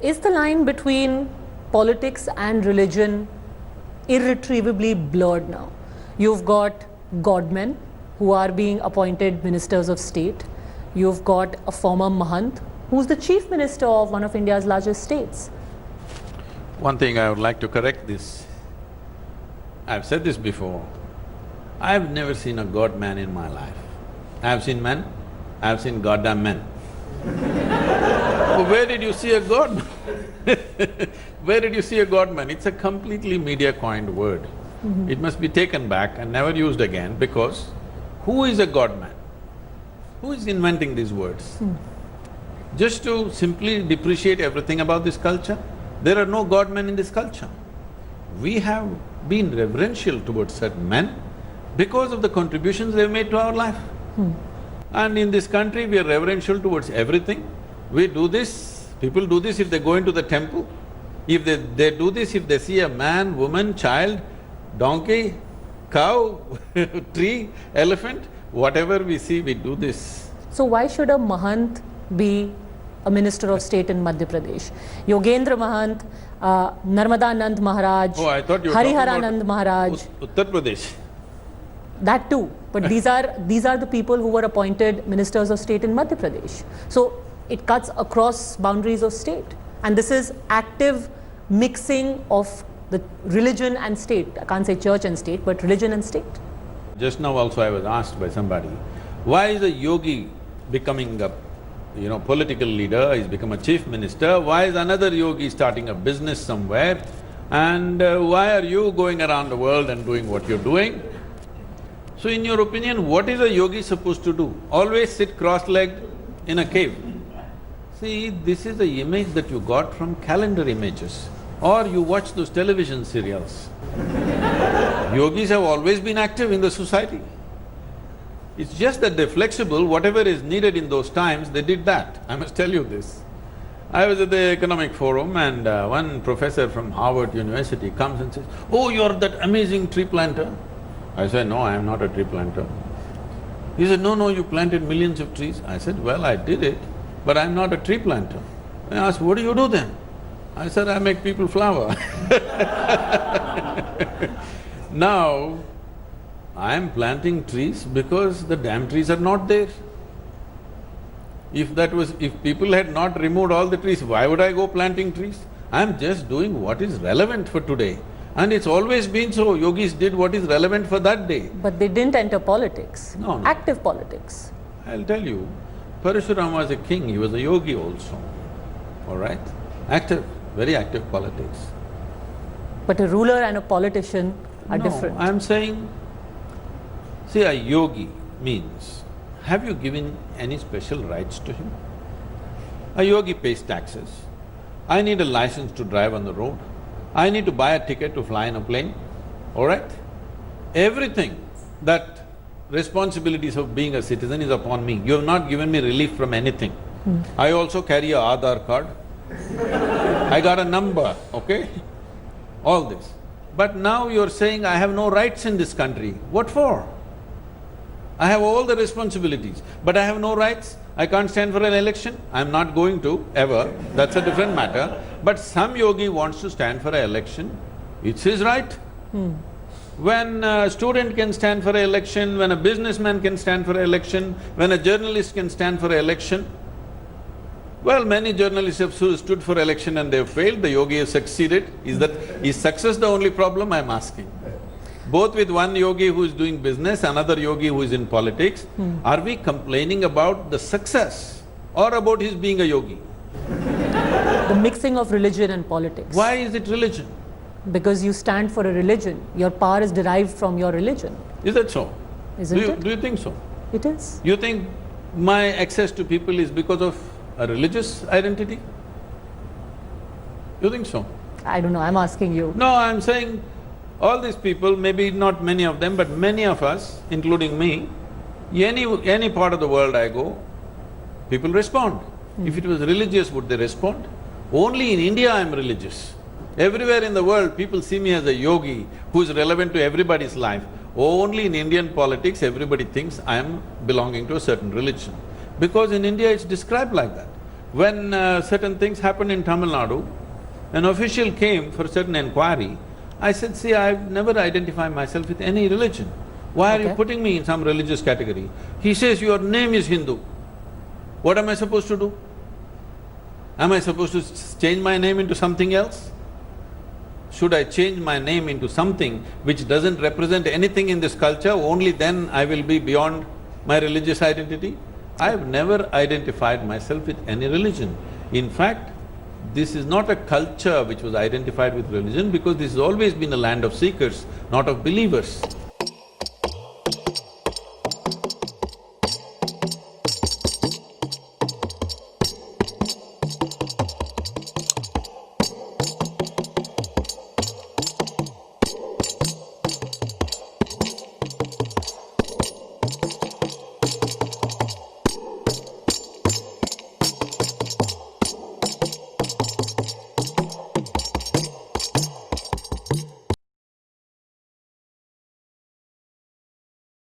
Is the line between politics and religion irretrievably blurred now? You've got godmen who are being appointed ministers of state. You've got a former Mahant who's the chief minister of one of India's largest states. One thing I would like to correct this. I've said this before. I've never seen a god man in my life. I've seen men, I've seen goddamn men. Where did you see a god man? Where did you see a god man? It's a completely media-coined word. It must be taken back and never used again because who is a god man? Who is inventing these words? Just to simply depreciate everything about this culture? There are no god men in this culture. We have been reverential towards certain men because of the contributions they've made to our life. And in this country, we are reverential towards everything. We do this, people do this if they go into the temple. If they do this if they see a man, woman, child, donkey, cow, tree, elephant, whatever we see, we do this. So why should a Mahant be a minister of state in Madhya Pradesh? Yogendra Mahant, Narmada Nand Maharaj, Oh, I thought you were talking Harihara about Nand Maharaj, Uttar Pradesh. that too. But these are the people who were appointed ministers of state in Madhya Pradesh. So it cuts across boundaries of state. And this is active mixing of the religion and state. I can't say church and state, but religion and state. Just now also I was asked by somebody, why is a yogi becoming a political leader, he's become a chief minister, why is another yogi starting a business somewhere, and why are you going around the world and doing what you're doing? So in your opinion, what is a yogi supposed to do? Always sit cross-legged in a cave? See, this is the image that you got from calendar images, or you watch those television serials. Yogis have always been active in the society. It's just that they're flexible, whatever is needed in those times, they did that. I must tell you this. I was at the economic forum and one professor from Harvard University comes and says, "Oh, you're that amazing tree planter." I said, "No, I am not a tree planter." He said, "No, you planted millions of trees." I said, "Well, I did it, but I'm not a tree planter." I asked, "What do you do then?" I said, "I make people flower." Now, I am planting trees because the damn trees are not there. If people had not removed all the trees, why would I go planting trees? I am just doing what is relevant for today. And it's always been so, yogis did what is relevant for that day. But they didn't enter politics, No. active politics. I'll tell you, Parashuram was a king, he was a yogi also, all right? Active, very active politics. But a ruler and a politician are different. No, I'm saying, see, a yogi means, have you given any special rights to him? A yogi pays taxes. I need a license to drive on the road. I need to buy a ticket to fly in a plane, all right? Everything that responsibilities of being a citizen is upon me. You have not given me relief from anything. I also carry a Aadhaar card. I got a number, okay? All this. But now you're saying I have no rights in this country. What for? I have all the responsibilities, but I have no rights. I can't stand for an election. I'm not going to, ever. That's a different matter. But some yogi wants to stand for an election, it's his right. When a student can stand for an election, when a businessman can stand for an election, when a journalist can stand for an election, well, many journalists have stood for election and they've failed, the yogi has succeeded. Is success the only problem, I'm asking? Both with one yogi who is doing business, another yogi who is in politics, are we complaining about the success or about his being a yogi? The mixing of religion and politics. Why is it religion? Because you stand for a religion, your power is derived from your religion. Is that so? Isn't it? Do you think so? It is. You think my access to people is because of a religious identity? You think so? I don't know, I'm asking you. No, I'm saying all these people, maybe not many of them, but many of us, including me, any part of the world I go, people respond. If it was religious, would they respond? Only in India I'm religious. Everywhere in the world, people see me as a yogi who is relevant to everybody's life. Only in Indian politics, everybody thinks I am belonging to a certain religion. Because in India it's described like that. When certain things happened in Tamil Nadu, an official came for certain inquiry, I said, see, I've never identified myself with any religion. Why are you Okay. putting me in some religious category? He says, your name is Hindu. What am I supposed to do? Am I supposed to change my name into something else? Should I change my name into something which doesn't represent anything in this culture, only then I will be beyond my religious identity? I have never identified myself with any religion. In fact, this is not a culture which was identified with religion because this has always been a land of seekers, not of believers.